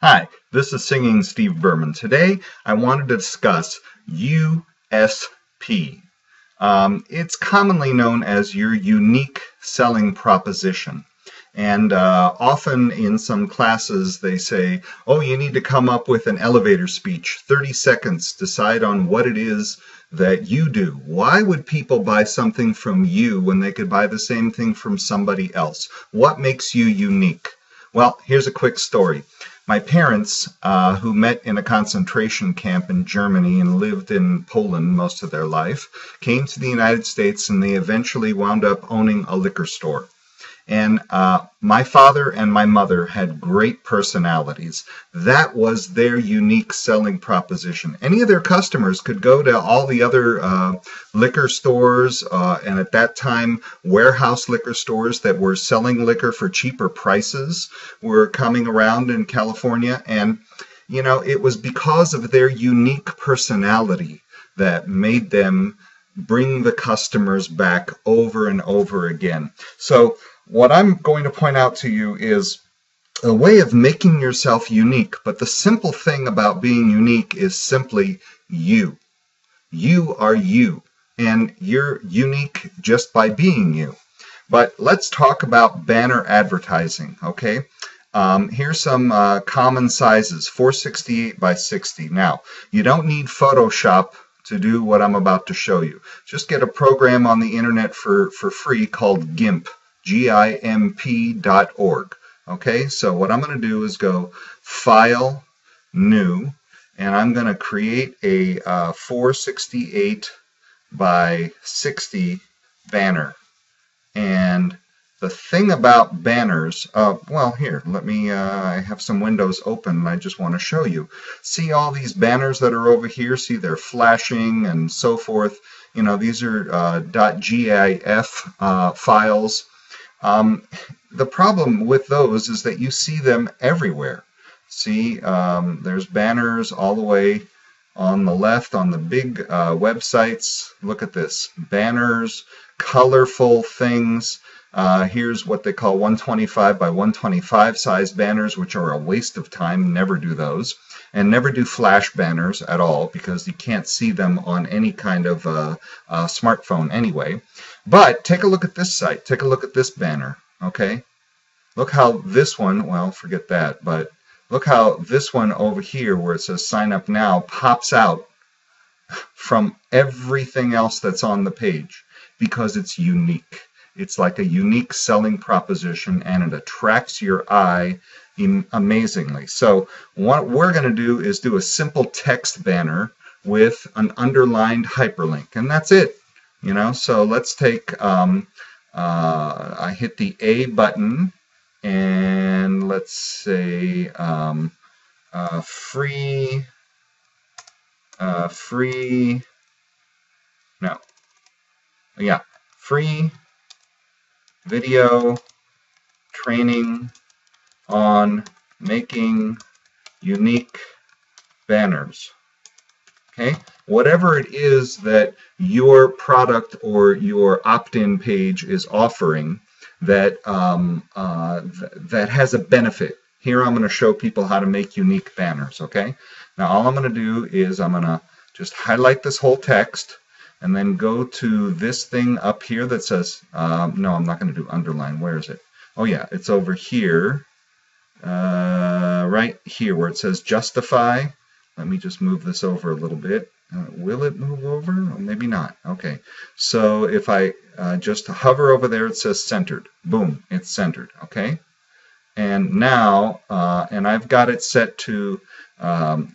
Hi, this is Singing Steve Berman. Today I wanted to discuss USP. It's commonly known as your unique selling proposition. And often in some classes they say, oh, you need to come up with an elevator speech, 30 seconds, decide on what it is that you do. Why would people buy something from you when they could buy the same thing from somebody else? What makes you unique? Well, here's a quick story. My parents, who met in a concentration camp in Germany and lived in Poland most of their life, came to the United States and they eventually wound up owning a liquor store. And my father and my mother had great personalities. That was their unique selling proposition. Any of their customers could go to all the other liquor stores, and at that time, warehouse liquor stores that were selling liquor for cheaper prices were coming around in California. And, you know, it was because of their unique personality that made them bring the customers back over and over again. So what I'm going to point out to you is a way of making yourself unique, but the simple thing about being unique is simply you. You are you, and you're unique just by being you. But let's talk about banner advertising, okay? Here's some common sizes, 468 by 60. Now, you don't need Photoshop to do what I'm about to show you. Just get a program on the internet for free called GIMP. GIMP.org. Okay, so what I'm going to do is go File, New, and I'm going to create a 468 by 60 banner. And the thing about banners, well, here, let me, I have some windows open and I just want to show you. See all these banners that are over here? See, they're flashing and so forth. You know, these are .gif files. The problem with those is that you see them everywhere. See, there's banners all the way on the left on the big websites. Look at this. Banners, colorful things. Here's what they call 125 by 125 size banners, which are a waste of time. Never do those. And never do flash banners at all because you can't see them on any kind of smartphone anyway. But take a look at this site. Take a look at this banner, okay? Look how this one, well, forget that, but look how this one over here where it says sign up now pops out from everything else that's on the page because it's unique. It's like a unique selling proposition and it attracts your eye amazingly. So what we're going to do is do a simple text banner with an underlined hyperlink, and that's it. You know, so let's take, I hit the A button, and let's say free, free video training on making unique banners. Okay, whatever it is that your product or your opt-in page is offering that that has a benefit. Here I'm going to show people how to make unique banners. Okay, now all I'm going to do is I'm going to just highlight this whole text and then go to this thing up here that says no, I'm not going to do underline. Where is it? Oh yeah, it's over here, right here where it says justify. Let me just move this over a little bit. Will it move over? Or maybe not. Okay. So if I just hover over there, it says centered. Boom, it's centered. Okay. And now, and I've got it set to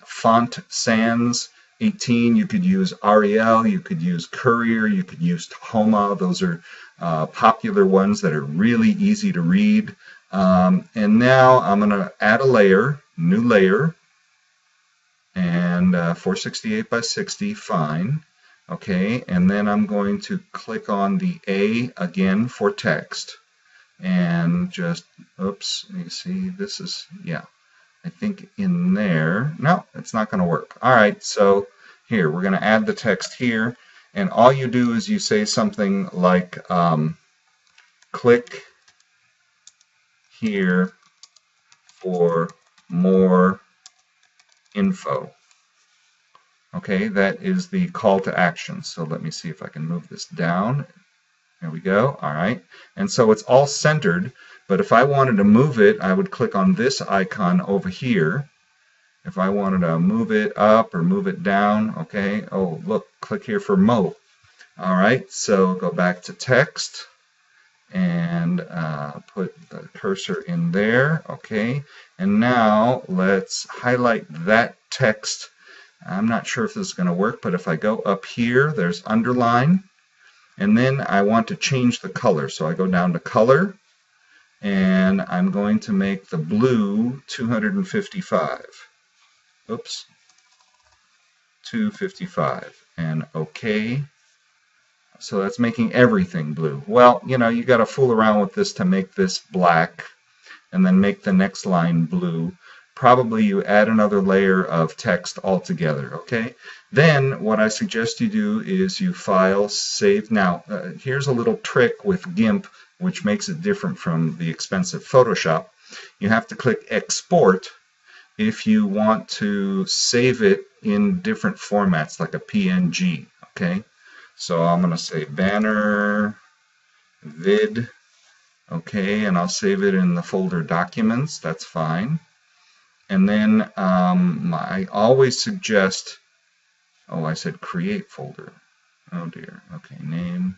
font sans 18. You could use Arial. You could use Courier. You could use Homa. Those are popular ones that are really easy to read. And now I'm going to add a layer, new layer. And 468 by 60, fine. Okay, and then I'm going to click on the A again for text. And just, oops, you see, this is, yeah, I think in there. No, it's not going to work. All right, so here, we're going to add the text here. And all you do is you say something like, click here for more info. Okay, that is the call to action. So let me see if I can move this down. There we go. All right. And so it's all centered, but if I wanted to move it, I would click on this icon over here. If I wanted to move it up or move it down, okay. Oh, look, click here for Mo. All right, so go back to text and put the cursor in there, okay. And now let's highlight that text. I'm not sure if this is going to work, but if I go up here, there's underline, and then I want to change the color. So I go down to color, and I'm going to make the blue 255. Oops, 255, and okay. So that's making everything blue. Well, you know, you got to fool around with this to make this black, and then make the next line blue. Probably you add another layer of text altogether, okay? Then what I suggest you do is you file, save. Now, here's a little trick with GIMP, which makes it different from the expensive Photoshop. You have to click Export if you want to save it in different formats, like a PNG, okay? So I'm going to say banner vid, okay, and I'll save it in the folder documents. That's fine. And then I always suggest, oh, I said create folder. Oh dear. Okay, name.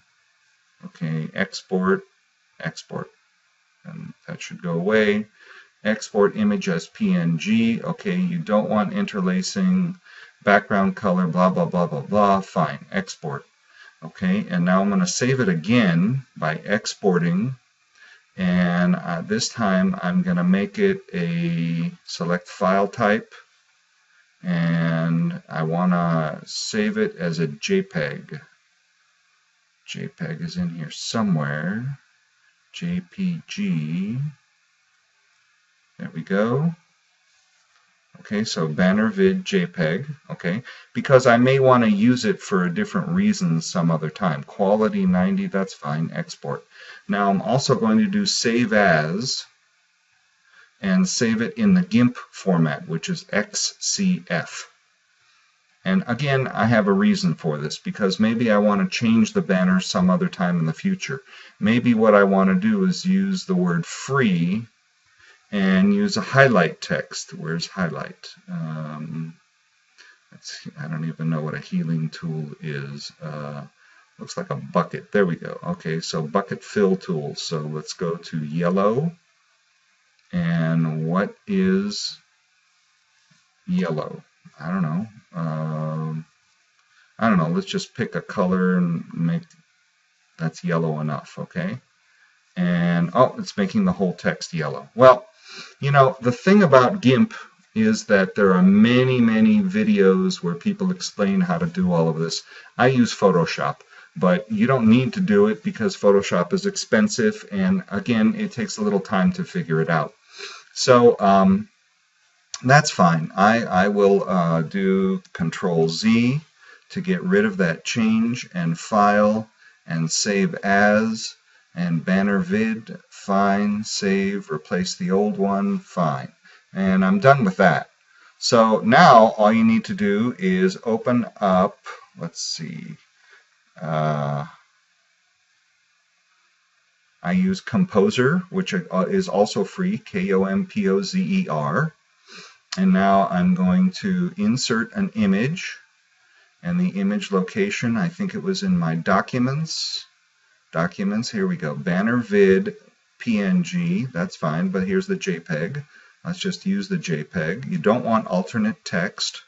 Okay, export, export. And that should go away. Export image as PNG. Okay, you don't want interlacing, background color, blah, blah, blah, blah, blah. Fine, export. Okay, and now I'm going to save it again by exporting. And this time I'm going to make it a select file type, and I want to save it as a JPEG. JPEG is in here somewhere. JPG. There we go. Okay, so banner vid JPEG, okay, because I may want to use it for a different reason some other time. Quality 90, that's fine, export. Now I'm also going to do save as, and save it in the GIMP format, which is XCF. And again, I have a reason for this, because maybe I want to change the banner some other time in the future. Maybe what I want to do is use the word free and use a highlight text. Where's highlight? Let's see, I don't even know what a healing tool is. Looks like a bucket. There we go. Okay, so bucket fill tool. So let's go to yellow. And what is yellow? I don't know. I don't know. Let's just pick a color and make that's yellow enough. Okay. And oh, it's making the whole text yellow. Well, you know, the thing about GIMP is that there are many, many videos where people explain how to do all of this. I use Photoshop, but you don't need to do it because Photoshop is expensive, and again, it takes a little time to figure it out. So that's fine. I will do Control-Z to get rid of that change, and file, and save as, and banner vid, fine, save, replace the old one, fine. And I'm done with that. So now all you need to do is open up, let's see, I use Composer, which is also free, Kompozer. And now I'm going to insert an image, and the image location, I think it was in my documents. Documents, here we go, banner vid PNG, that's fine, but here's the JPEG. Let's just use the JPEG. You don't want alternate text,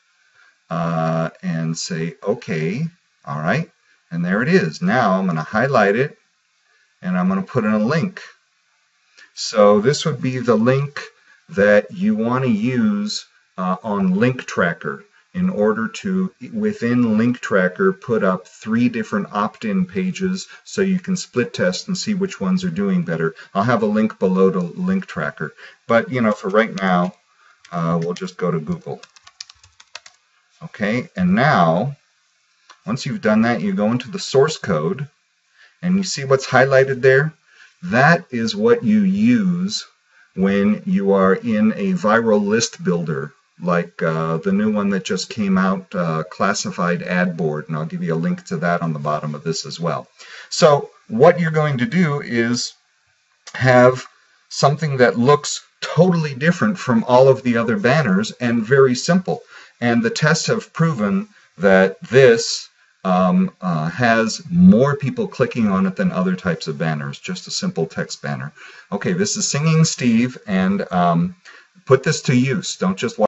and say OK. All right, and there it is. Now I'm going to highlight it, and I'm going to put in a link. So this would be the link that you want to use on Link Tracker in order to, within Link Tracker, put up 3 different opt-in pages so you can split test and see which ones are doing better. I'll have a link below to Link Tracker. But, you know, for right now, we'll just go to Google. Okay, and now, once you've done that, you go into the source code, and you see what's highlighted there? That is what you use when you are in a viral list builder, like the new one that just came out, Classified Ad Board, and I'll give you a link to that on the bottom of this as well. So what you're going to do is have something that looks totally different from all of the other banners and very simple. And the tests have proven that this has more people clicking on it than other types of banners, just a simple text banner. Okay, this is Singing Steve, and put this to use. Don't just watch